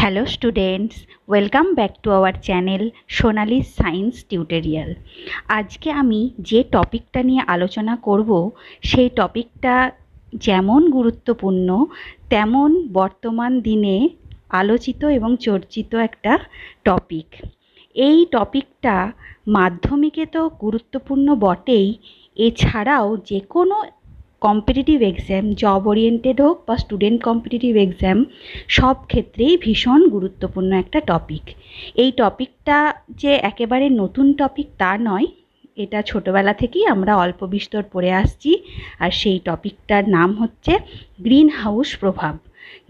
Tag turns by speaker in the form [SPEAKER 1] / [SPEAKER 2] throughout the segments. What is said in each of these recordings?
[SPEAKER 1] Hello students, welcome back to our channel SONALI'S science tutorial. আজকে আমি যে টপিকটা নিয়ে আলোচনা করব সেই টপিকটা যেমন গুরুত্বপূর্ণ তেমন বর্তমান দিনে আলোচিত এবং চর্চিত একটা টপিক। এই টপিকটা মাধ্যমিকে তো গুরুত্বপূর্ণ বটেই, এছাড়াও যে কোনো কম্পিটিটিভ এক্সাম, জব ওরিয়েন্টেড হোক বা স্টুডেন্ট কম্পিটিটিভ এক্সাম, সব ক্ষেত্রেই ভীষণ গুরুত্বপূর্ণ একটা টপিক। এই টপিকটা যে একেবারে নতুন টপিক তা নয়, এটা ছোটোবেলা থেকেই আমরা অল্প বিস্তর পড়ে আসছি। আর সেই টপিকটার নাম হচ্ছে গ্রিন হাউস প্রভাব।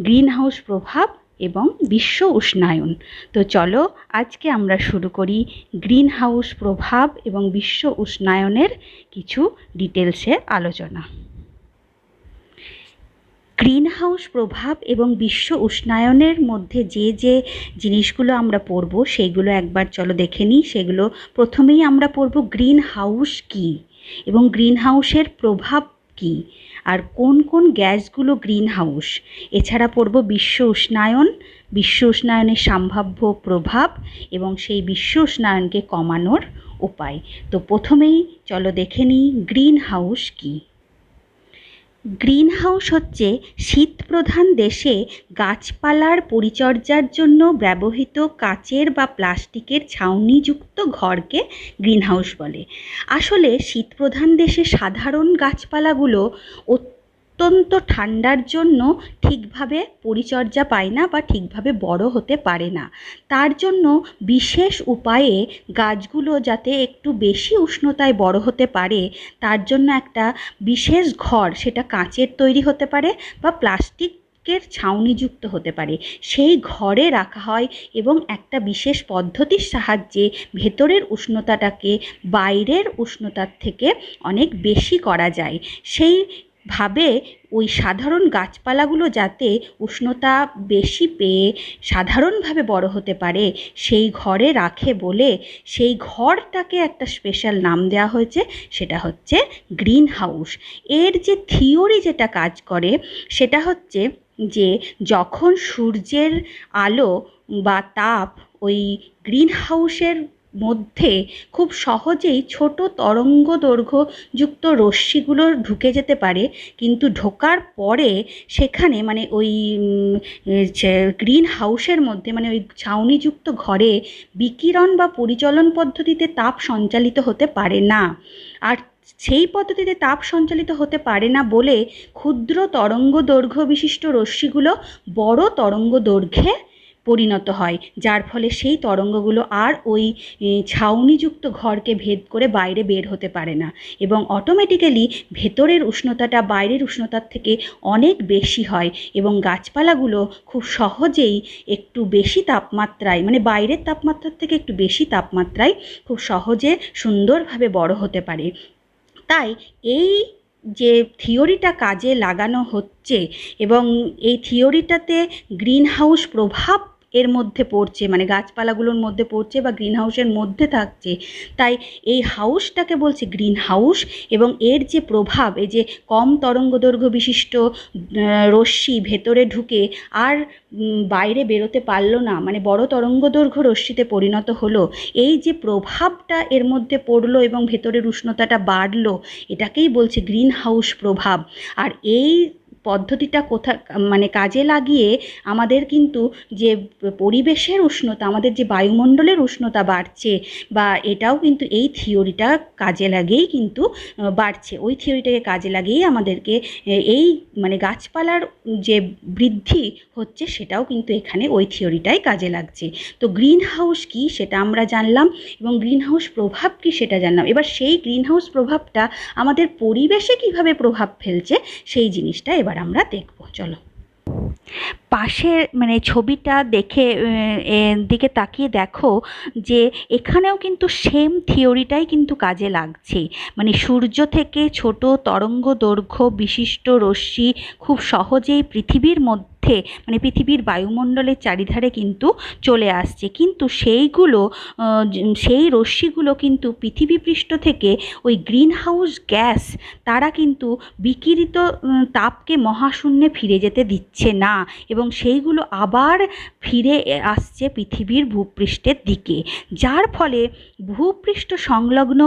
[SPEAKER 1] গ্রিন হাউস প্রভাব এবং বিশ্ব উষ্ণায়ন। তো চলো আজকে আমরা শুরু করি গ্রিন হাউস প্রভাব এবং বিশ্ব উষ্ণায়নের কিছু ডিটেলসে আলোচনা। গ্রিন হাউস প্রভাব এবং বিশ্ব উষ্ণায়নের মধ্যে যে যে জিনিসগুলো আমরা পড়ব সেইগুলো একবার চলো দেখে নিই। সেগুলো প্রথমেই আমরা পড়ব গ্রিন হাউস কী এবং গ্রিন হাউসের প্রভাব কী, আর কোন কোন গ্যাসগুলো গ্রিন হাউস। এছাড়া পড়ব বিশ্ব উষ্ণায়ন, বিশ্ব উষ্ণায়নের সম্ভাব্য প্রভাব এবং সেই বিশ্ব উষ্ণায়নকে কমানোর উপায়। তো প্রথমেই চলো দেখে নিই গ্রিন হাউস কী। গ্রিন হাউস হচ্ছে শীতপ্রধান দেশে গাছপালার পরিচর্যার জন্য ব্যবহৃত কাচের বা প্লাস্টিকের ছাউনিযুক্ত ঘরকে গ্রিন হাউস বলে। আসলে শীতপ্রধান দেশে সাধারণ গাছপালাগুলো অত্যন্ত ঠান্ডার জন্য ঠিকভাবে পরিচর্যা পায় না বা ঠিকভাবে বড় হতে পারে না। তার জন্য বিশেষ উপায়ে গাছগুলো যাতে একটু বেশি উষ্ণতায় বড় হতে পারে তার জন্য একটা বিশেষ ঘর, সেটা কাঁচের তৈরি হতে পারে বা প্লাস্টিকের ছাউনিযুক্ত হতে পারে, সেই ঘরে রাখা হয় এবং একটা বিশেষ পদ্ধতির সাহায্যে ভেতরের উষ্ণতাটাকে বাইরের উষ্ণতার থেকে অনেক বেশি করা যায়। সেইভাবে ওই সাধারণ গাছপালাগুলো যাতে উষ্ণতা বেশি পেয়ে সাধারণভাবে বড় হতে পারে সেই ঘরে রাখে বলে সেই ঘরটাকে একটা স্পেশাল নাম দেওয়া হয়েছে, সেটা হচ্ছে গ্রিন হাউস। এর যে থিওরি যেটা কাজ করে সেটা হচ্ছে যে যখন সূর্যের আলো বা তাপ ওই গ্রিন হাউসের মধ্যে খুব সহজেই ছোট তরঙ্গ দৈর্ঘ্যযুক্ত রশ্মিগুলো ঢুকে যেতে পারে, কিন্তু ঢোকার পরে সেখানে মানে ওই গ্রিন হাউসের মধ্যে মানে ওই ছাউনিযুক্ত ঘরে বিকিরণ বা পরিচলন পদ্ধতিতে তাপ সঞ্চালিত হতে পারে না। আর সেই পদ্ধতিতে তাপ সঞ্চালিত হতে পারে না বলে ক্ষুদ্র তরঙ্গ দৈর্ঘ্য বিশিষ্ট রশ্মিগুলো বড় তরঙ্গ দৈর্ঘ্যে পরিণত হয়, যার ফলে সেই তরঙ্গগুলো আর ওই ছাউনিযুক্ত ঘরকে ভেদ করে বাইরে বের হতে পারে না এবং অটোমেটিক্যালি ভেতরের উষ্ণতাটা বাইরের উষ্ণতার থেকে অনেক বেশি হয় এবং গাছপালাগুলো খুব সহজেই একটু বেশি তাপমাত্রায় মানে বাইরের তাপমাত্রার থেকে একটু বেশি তাপমাত্রায় খুব সহজে সুন্দরভাবে বড় হতে পারে। তাই এই যে থিওরিটা কাজে লাগানো হচ্ছে এবং এই থিওরিটাতে গ্রিন হাউস প্রভাব এর মধ্যে পড়ছে, মানে গাছপালাগুলোর মধ্যে পড়ছে বা গ্রিন হাউসের মধ্যে থাকছে, তাই এই হাউসটাকে বলছে গ্রিন হাউস। এবং এর যে প্রভাব, এই যে কম তরঙ্গদৈর্ঘ্য বিশিষ্ট রশ্মি ভেতরে ঢুকে আর বাইরে বেরোতে পারলো না, মানে বড় তরঙ্গদৈর্ঘ্য রশ্মিতে পরিণত হলো, এই যে প্রভাবটা এর মধ্যে পড়লো এবং ভেতরের উষ্ণতাটা বাড়লো, এটাকেই বলছে গ্রিন হাউস প্রভাব। আর এই পদ্ধতিটা মানে কাজে লাগিয়ে আমাদের কিন্তু যে পরিবেশের উষ্ণতা, আমাদের যে বায়ুমণ্ডলের উষ্ণতা বাড়ছে বা এটাও কিন্তু এই থিওরিটা কাজে লাগেই কিন্তু বাড়ছে। ওই থিওরিটাকে কাজে লাগিয়েই আমাদেরকে এই মানে গাছপালার যে বৃদ্ধি হচ্ছে সেটাও কিন্তু এখানে ওই থিওরিটাই কাজে লাগছে। তো গ্রিন হাউস কী সেটা আমরা জানলাম এবং গ্রিন হাউস প্রভাব কী সেটা জানলাম। এবার সেই গ্রিন হাউস প্রভাবটা আমাদের পরিবেশে কিভাবে প্রভাব ফেলছে সেই জিনিসটা এবার আমরা দেখব। চলো পাশের মানে ছবিটা দেখে দিকে তাকিয়ে দেখো যে এখানেও কিন্তু সেম থিওরিটাই কিন্তু কাজে লাগছে। মানে সূর্য থেকে ছোট তরঙ্গ দৈর্ঘ্য বিশিষ্ট রশ্মি খুব সহজেই পৃথিবীর মধ্যে মধ্যে মানে পৃথিবীর বায়ুমণ্ডলের চারিধারে কিন্তু চলে আসছে, কিন্তু সেইগুলো সেই রশ্মিগুলো কিন্তু পৃথিবী পৃষ্ঠ থেকে ওই গ্রিন হাউস গ্যাস তারা কিন্তু বিকিরিত তাপকে মহাশূন্যে ফিরে যেতে দিচ্ছে না, এবং সেইগুলো আবার ফিরে আসছে পৃথিবীর ভূপৃষ্ঠের দিকে, যার ফলে ভূপৃষ্ঠ সংলগ্ন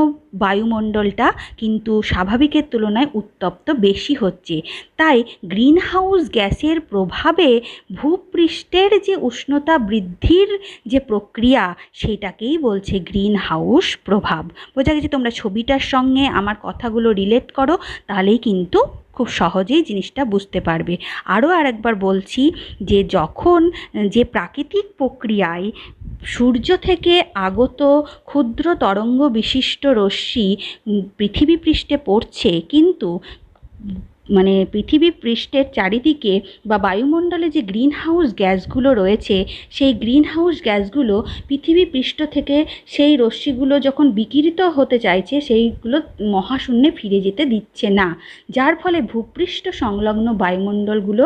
[SPEAKER 1] বায়ুমণ্ডলটা কিন্তু স্বাভাবিকের তুলনায় উত্তপ্ত বেশি হচ্ছে। তাই গ্রিন হাউস গ্যাসের প্রভাবে ভূপৃষ্ঠের যে উষ্ণতা বৃদ্ধির যে প্রক্রিয়া সেটাকেই বলছে গ্রিন হাউস প্রভাব। বোঝা গেছে? তোমরা ছবিটার সঙ্গে আমার কথাগুলো রিলেট করো, তাহলেই কিন্তু খুব সহজেই জিনিসটা বুঝতে পারবে। আরও আরেকবার বলছি যে যখন যে প্রাকৃতিক প্রক্রিয়ায় সূর্য থেকে আগত ক্ষুদ্র তরঙ্গ বিশিষ্ট রশ্মি পৃথিবী পৃষ্ঠে পড়ছে, কিন্তু মানে পৃথিবী পৃষ্ঠের চারিদিকে বা বায়ুমণ্ডলে যে গ্রিন হাউস গ্যাসগুলো রয়েছে, সেই গ্রিন হাউস গ্যাসগুলো পৃথিবী পৃষ্ঠ থেকে সেই রশ্মিগুলো যখন বিকিরিত হতে চাইছে সেইগুলো মহাশূন্যে ফিরে যেতে দিচ্ছে না, যার ফলে ভূপৃষ্ঠ সংলগ্ন বায়ুমণ্ডলগুলো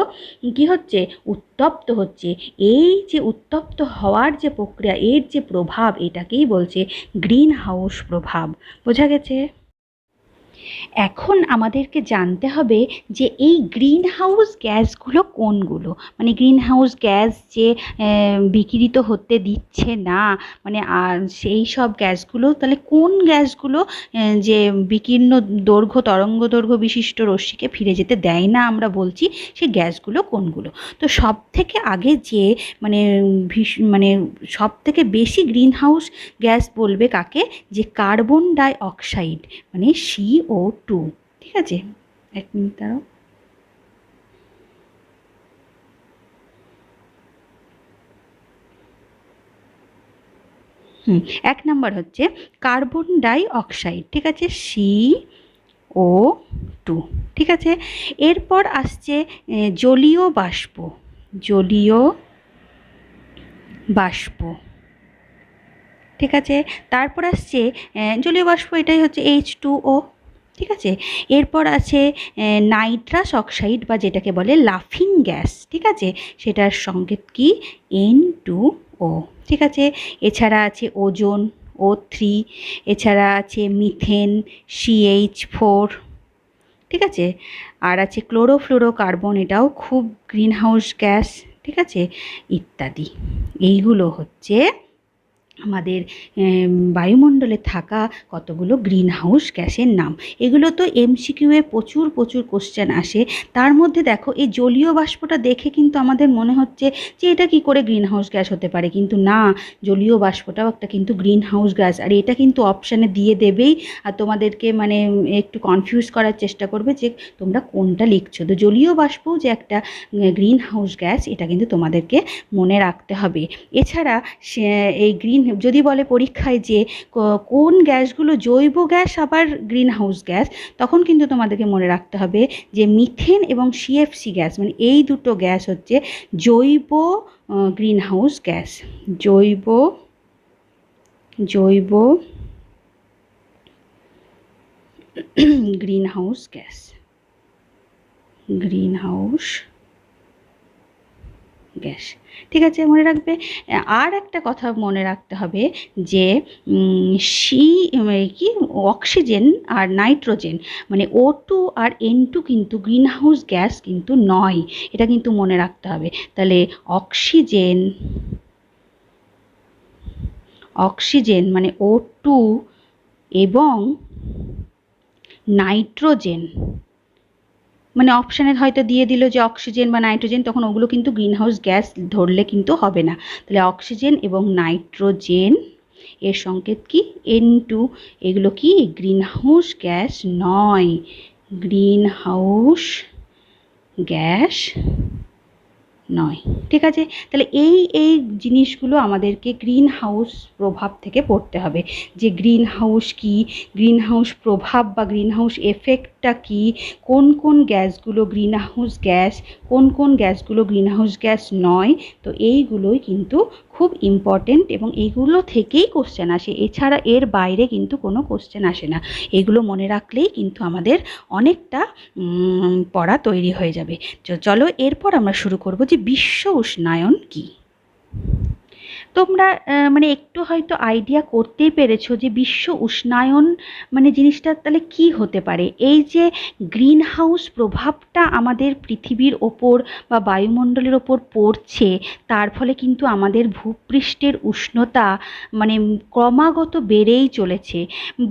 [SPEAKER 1] কী হচ্ছে? উত্তপ্ত হচ্ছে। এই যে উত্তপ্ত হওয়ার যে প্রক্রিয়া, এর যে প্রভাব, এটাকেই বলছে গ্রিন হাউস প্রভাব। বোঝা গেছে? এখন আমাদেরকে জানতে হবে যে এই গ্রিন হাউস গ্যাসগুলো কোনগুলো, মানে গ্রিন হাউস গ্যাস যে বিকিরিত হতে দিচ্ছে না, মানে আর সেই সব গ্যাসগুলো তাহলে কোন গ্যাসগুলো যে বিকীর্ণ দৈর্ঘ্য তরঙ্গ দৈর্ঘ্য বিশিষ্ট রশ্মিকে ফিরে যেতে দেয় না আমরা বলছি, সেই গ্যাসগুলো কোনগুলো? তো সব থেকে আগে যে মানে সব থেকে বেশি গ্রিন হাউস গ্যাস বলবে কাকে? যে কার্বন ডাই অক্সাইড মানে CO2। ঠিক আছে, এক মিনিট দাঁড়াও। এক নাম্বার হচ্ছে কার্বন ডাই অক্সাইড। ঠিক আছে, CO2। ঠিক আছে, এরপর আসছে জলীয় বাষ্প। জলীয় বাষ্প। ঠিক আছে, তারপর আসছে জলীয় বাষ্প, এটাই হচ্ছে H2O। ঠিক আছে, এরপর আছে নাইট্রাস অক্সাইড বা যেটাকে বলে লাফিং গ্যাস। ঠিক আছে, সেটার সংকেত কি? N2O। ঠিক আছে, এছাড়া আছে ওজোন O3, এছাড়া আছে মিথেন CH4। ঠিক আছে, আর আছে ক্লোরোফ্লোরোকার্বন, এটাও খুব গ্রিন হাউস গ্যাস। ঠিক আছে, ইত্যাদি। এইগুলো হচ্ছে আমাদের বায়ুমণ্ডলে থাকা কতগুলো গ্রিন হাউস গ্যাসের নাম। এগুলো তো MCQয়ে প্রচুর কোশ্চেন আসে। তার মধ্যে দেখো এই জলীয় বাষ্পটা দেখে কিন্তু আমাদের মনে হচ্ছে যে এটা কি করে গ্রিন হাউস গ্যাস হতে পারে, কিন্তু না, জলীয় বাষ্পটাও একটা কিন্তু গ্রিন হাউস গ্যাস। আর এটা কিন্তু অপশানে দিয়ে দেবেই, আর তোমাদেরকে মানে একটু কনফিউজ করার চেষ্টা করবে যে তোমরা কোনটা লিখছো। তো জলীয় বাষ্পও যে একটা গ্রিন হাউস গ্যাস, এটা কিন্তু তোমাদেরকে মনে রাখতে হবে। এছাড়া এই গ্রিন যদি বলে পরীক্ষায় যে কোন গ্যাসগুলো জৈব গ্যাস আবার গ্রিন হাউস গ্যাস, তখন কিন্তু তোমাদেরকে মনে রাখতে হবে যে মিথেন এবং CFC গ্যাস, মানে এই দুটো গ্যাস হচ্ছে জৈব গ্রিন হাউস গ্যাস। জৈব green house gas. Green house gas. ঠিক আছে, মনে রাখবে। আর একটা কথা মনে রাখতে হবে যে অক্সিজেন আর নাইট্রোজেন মানে O2 আর N2 কিন্তু গ্রিন হাউস গ্যাস কিন্তু নয়, এটা কিন্তু মনে রাখতে হবে। তাহলে অক্সিজেন মানে O2 এবং নাইট্রোজেন, মানে অপশানে হয়তো দিয়ে দিল যে অক্সিজেন বা নাইট্রোজেন, তখন ওগুলো কিন্তু গ্রিন হাউস গ্যাস ধরলে কিন্তু হবে না। তাহলে অক্সিজেন এবং নাইট্রোজেন এর সংকেত কি? N2। এগুলো কি গ্রিন হাউস গ্যাস নয়, গ্রিন হাউস গ্যাস নয়। ঠিক আছে, তাহলে এই জিনিসগুলো আমাদেরকে গ্রিন হাউস প্রভাব থেকে পড়তে হবে, যে গ্রিন হাউস কি, গ্রিন হাউস প্রভাব বা গ্রিন হাউস এফেক্টটা জিনিসটা কি, কোন কোন গ্যাসগুলো গ্রিনহাউস গ্যাস, কোন কোন গ্যাসগুলো গ্রিনহাউস গ্যাস নয়। তো এইগুলোই কিন্তু খুব ইম্পর্টেন্ট এবং এইগুলো থেকেই কোশ্চেন আসে, এছাড়া এর বাইরে কিন্তু কোনো কোশ্চেন আসে না। এগুলো মনে রাখলেই কিন্তু আমাদের অনেকটা পড়া তৈরি হয়ে যাবে। চলো এরপর আমরা শুরু করব যে বিশ্ব উষ্ণায়ন কী। তোমরা মানে একটু হয়তো আইডিয়া করতেই পেরেছো যে বিশ্ব উষ্ণায়ন মানে জিনিসটা তাহলে কি হতে পারে। এই যে গ্রিন হাউস প্রভাবটা আমাদের পৃথিবীর ওপর বা বায়ুমণ্ডলের ওপর পড়ছে, তার ফলে কিন্তু আমাদের ভূপৃষ্ঠের উষ্ণতা মানে ক্রমাগত বেড়েই চলেছে।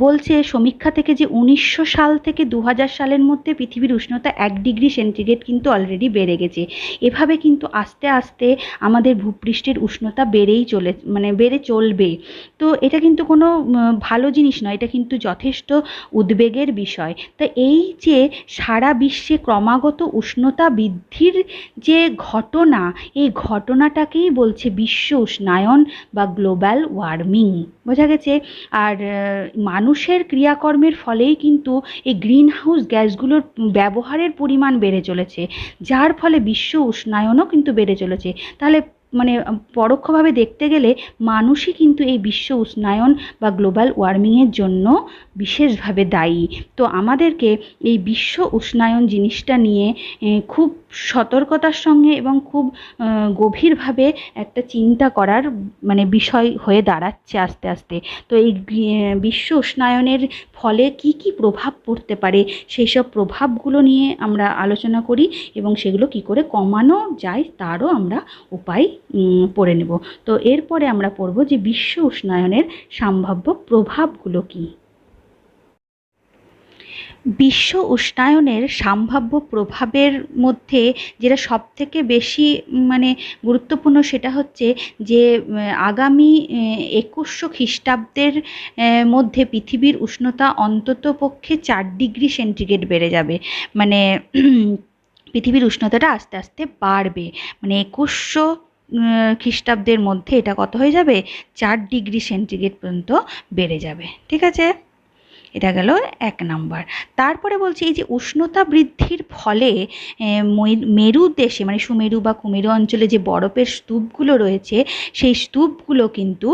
[SPEAKER 1] বলছে সমীক্ষা থেকে যে 1900 সাল থেকে 2000 সালের মধ্যে পৃথিবীর উষ্ণতা 1 ডিগ্রি সেন্টিগ্রেড কিন্তু অলরেডি বেড়ে গেছে। এভাবে কিন্তু আস্তে আস্তে আমাদের ভূপৃষ্ঠের উষ্ণতা বেড়েই বেড়ে চলবে। তো এটা কিন্তু কোনো ভালো জিনিস নয়, এটা কিন্তু যথেষ্ট উদ্বেগের বিষয়। তা এই যে সারা বিশ্বে ক্রমাগত উষ্ণতা বৃদ্ধির যে ঘটনা, এই ঘটনাটাকেই বলছে বিশ্ব উষ্ণায়ন বা গ্লোবাল ওয়ার্মিং। বোঝা গেছে? আর মানুষের ক্রিয়াকর্মের ফলেই কিন্তু এই গ্রিন হাউস গ্যাসগুলোর ব্যবহারের পরিমাণ বেড়ে চলেছে, যার ফলে বিশ্ব উষ্ণায়নও কিন্তু বেড়ে চলেছে। তাহলে মানে পরোক্ষভাবে দেখতে গেলে মানুষই কিন্তু এই বিশ্ব উষ্ণায়ন বা গ্লোবাল ওয়ার্মিংয়ের জন্য বিশেষভাবে দায়ী। তো আমাদেরকে এই বিশ্ব উষ্ণায়ন জিনিসটা নিয়ে খুব সতর্কতার সঙ্গে এবং খুব গভীরভাবে একটা চিন্তা করার মানে বিষয় হয়ে দাঁড়াচ্ছে আস্তে আস্তে। তো এই বিশ্ব উষ্ণায়নের ফলে কি কি প্রভাব পড়তে পারে, সেই সব প্রভাবগুলো নিয়ে আমরা আলোচনা করি এবং সেগুলো কি করে কমানো যায় তারও আমরা উপায় পড়ে নেব। তো এরপরে আমরা পড়ব যে বিশ্ব উষ্ণায়নের সম্ভাব্য প্রভাবগুলো কী। বিশ্ব উষ্ণায়নের সম্ভাব্য প্রভাবের মধ্যে যেটা সবথেকে বেশি মানে গুরুত্বপূর্ণ সেটা হচ্ছে যে আগামী 2100 খ্রিস্টাব্দের মধ্যে পৃথিবীর উষ্ণতা অন্ততপক্ষে 4 ডিগ্রি সেন্টিগ্রেড বেড়ে যাবে। মানে পৃথিবীর উষ্ণতাটা আস্তে আস্তে বাড়বে, মানে 2100 খ্রিস্টাব্দের মধ্যে এটা কত হয়ে যাবে, 4 ডিগ্রি সেন্টিগ্রেড পর্যন্ত বেড়ে যাবে। ঠিক আছে, এটা গেল 1 নাম্বার। তারপরে বলছি এই যে উষ্ণতা বৃদ্ধির ফলে মেরু দেশে মানে সুমেরু বা কুমেরু অঞ্চলে যে বরফের স্তূপগুলো রয়েছে, সেই স্তূপগুলো কিন্তু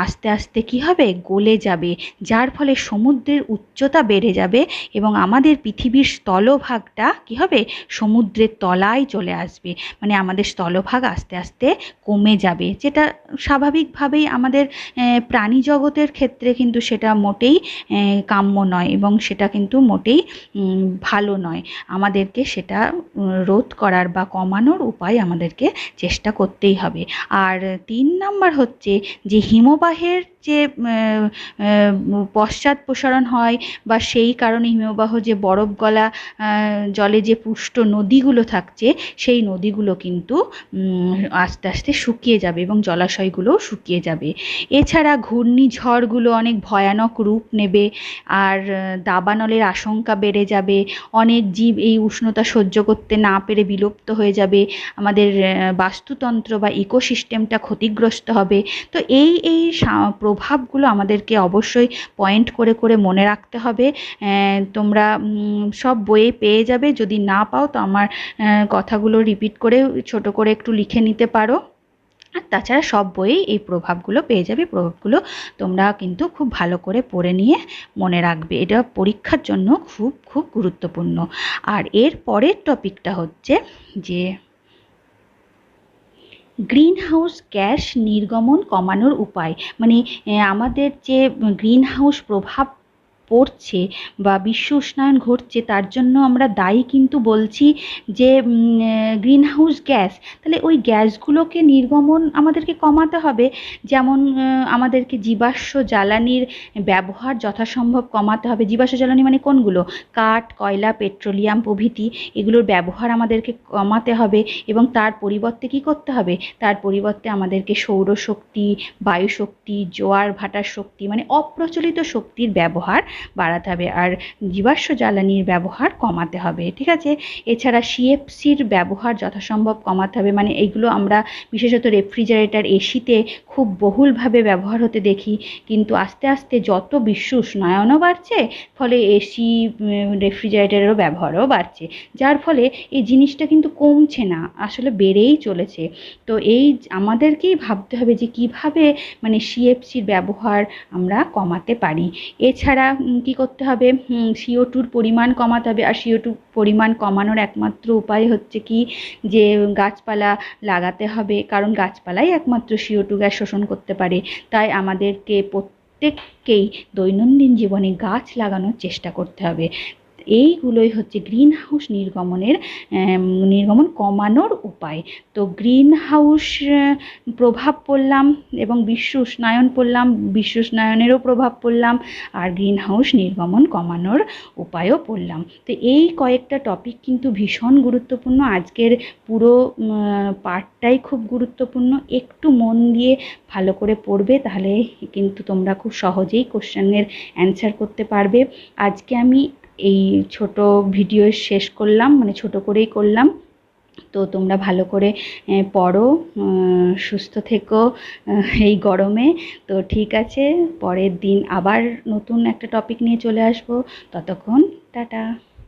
[SPEAKER 1] আস্তে আস্তে কী হবে, গলে যাবে, যার ফলে সমুদ্রের উচ্চতা বেড়ে যাবে এবং আমাদের পৃথিবীর স্থলভাগটা কী হবে, সমুদ্রের তলায় চলে আসবে। মানে আমাদের স্থলভাগ আস্তে আস্তে কমে যাবে, যেটা স্বাভাবিকভাবেই আমাদের প্রাণী জগতের ক্ষেত্রে কিন্তু সেটা মোটেই কাম্য নয় এবং সেটা কিন্তু মোটেই ভালো নয়। আমাদেরকে সেটা রোধ করার বা কমানোর উপায় আমাদেরকে চেষ্টা করতেই হবে। আর 3 নাম্বার হচ্ছে যে হিমবাহের যে পশ্চাৎপসরণ হয় বা সেই কারণে হিমবাহ যে বরফ গলা জলে যে পুষ্ট নদীগুলো থাকছে, সেই নদীগুলো কিন্তু আস্তে আস্তে শুকিয়ে যাবে এবং জলাশয়গুলোও শুকিয়ে যাবে। এছাড়া ঘূর্ণিঝড়গুলো অনেক ভয়ানক রূপ নেবে আর দাবানলের আশঙ্কা বেড়ে যাবে। অনেক জীব এই উষ্ণতা সহ্য করতে না পেরে বিলুপ্ত হয়ে যাবে। আমাদের বাস্তুতন্ত্র বা ইকোসিস্টেমটা ক্ষতিগ্রস্ত হবে। তো এই প্রভাবগুলো আমাদেরকে অবশ্যই পয়েন্ট করে করে মনে রাখতে হবে। তোমরা সব বইয়ে পেয়ে যাবে, যদি না পাও তো আমার কথাগুলো রিপিট করে ছোট করে একটু লিখে নিতে পারো। আর তাছাড়া সব বইয়েই এই প্রভাবগুলো পেয়ে যাবে। প্রভাবগুলো তোমরা কিন্তু খুব ভালো করে পড়ে নিয়ে মনে রাখবে, এটা পরীক্ষার জন্য খুব খুব গুরুত্বপূর্ণ। আর এর পরের টপিকটা হচ্ছে যে গ্রিন হাউস গ্যাস নির্গমন কমানোর উপায়। মানে আমাদের যে গ্রিন হাউস প্রভাব পড়ছে বা বিশ্ব উষ্ণায়ন ঘটছে, তার জন্য আমরা দায়ী কিন্তু বলছি যে গ্রিন হাউস গ্যাস। তাহলে ওই গ্যাসগুলোকে নির্গমন আমাদেরকে কমাতে হবে। যেমন আমাদেরকে জীবাশ্ম জ্বালানির ব্যবহার যথাসম্ভব কমাতে হবে। জীবাশ্ম জ্বালানি মানে কোনগুলো, কাঠ, কয়লা, পেট্রোলিয়াম প্রভৃতি, এগুলোর ব্যবহার আমাদেরকে কমাতে হবে এবং তার পরিবর্তে কী করতে হবে, তার পরিবর্তে আমাদেরকে সৌরশক্তি, বায়ুশক্তি, জোয়ার ভাটার শক্তি মানে অপ্রচলিত শক্তির ব্যবহার বাড়াতে হবে আর জীবাশ্ম জ্বালানির ব্যবহার কমাতে হবে, ঠিক আছে। এছাড়া সিএফসির ব্যবহার যথাসম্ভব কমাতে হবে, মানে এইগুলো আমরা বিশেষত রেফ্রিজারেটর এসিতে খুব বহুলভাবে ব্যবহার হতে দেখি, কিন্তু আস্তে আস্তে যত বিশ্ব উষ্ণায়নও বাড়ছে, ফলে এসি রেফ্রিজারেটরেরও ব্যবহারও বাড়ছে, যার ফলে এই জিনিসটা কিন্তু কমছে না, আসলে বেড়েই চলেছে। তো এই আমাদেরকেই ভাবতে হবে যে কিভাবে মানে সিএফসির ব্যবহার আমরা কমাতে পারি। এছাড়া কি করতে হবে, CO2-র পরিমাণ কমাতে হবে, আর CO2 পরিমাণ কমানোর একমাত্র উপায় হচ্ছে কি, যে গাছপালা লাগাতে হবে, কারণ গাছপালাই একমাত্র CO2 গ্যাস শোষণ করতে পারে। তাই আমাদেরকে প্রত্যেককেই দৈনন্দিন জীবনে গাছ লাগানোর চেষ্টা করতে হবে। এইগুলোই হচ্ছে গ্রিন হাউস নির্গমন কমানোর উপায়। তো গ্রিন হাউস প্রভাব পড়লাম এবং বিশ্ব উষ্ণায়ন পড়লাম, বিশ্ব উষ্ণায়নেরও প্রভাব পড়লাম, আর গ্রিন হাউস নির্গমন কমানোর উপায়ও পড়লাম। তো এই কয়েকটা টপিক কিন্তু ভীষণ গুরুত্বপূর্ণ, আজকের পুরো পার্টটাই খুব গুরুত্বপূর্ণ। একটু মন দিয়ে ভালো করে পড়বে, তাহলে কিন্তু তোমরা খুব সহজেই কোশ্চেনের অ্যান্সার করতে পারবে। আজকে আমি এই ছোট ভিডিও শেষ করলাম, মানে ছোট করেই করলাম। তো তোমরা ভালো করে পড়ো, সুস্থ থেকো এই গরমে। তো ঠিক আছে, পরের দিন আবার নতুন একটা টপিক নিয়ে চলে আসবো, ততক্ষণ টাটা।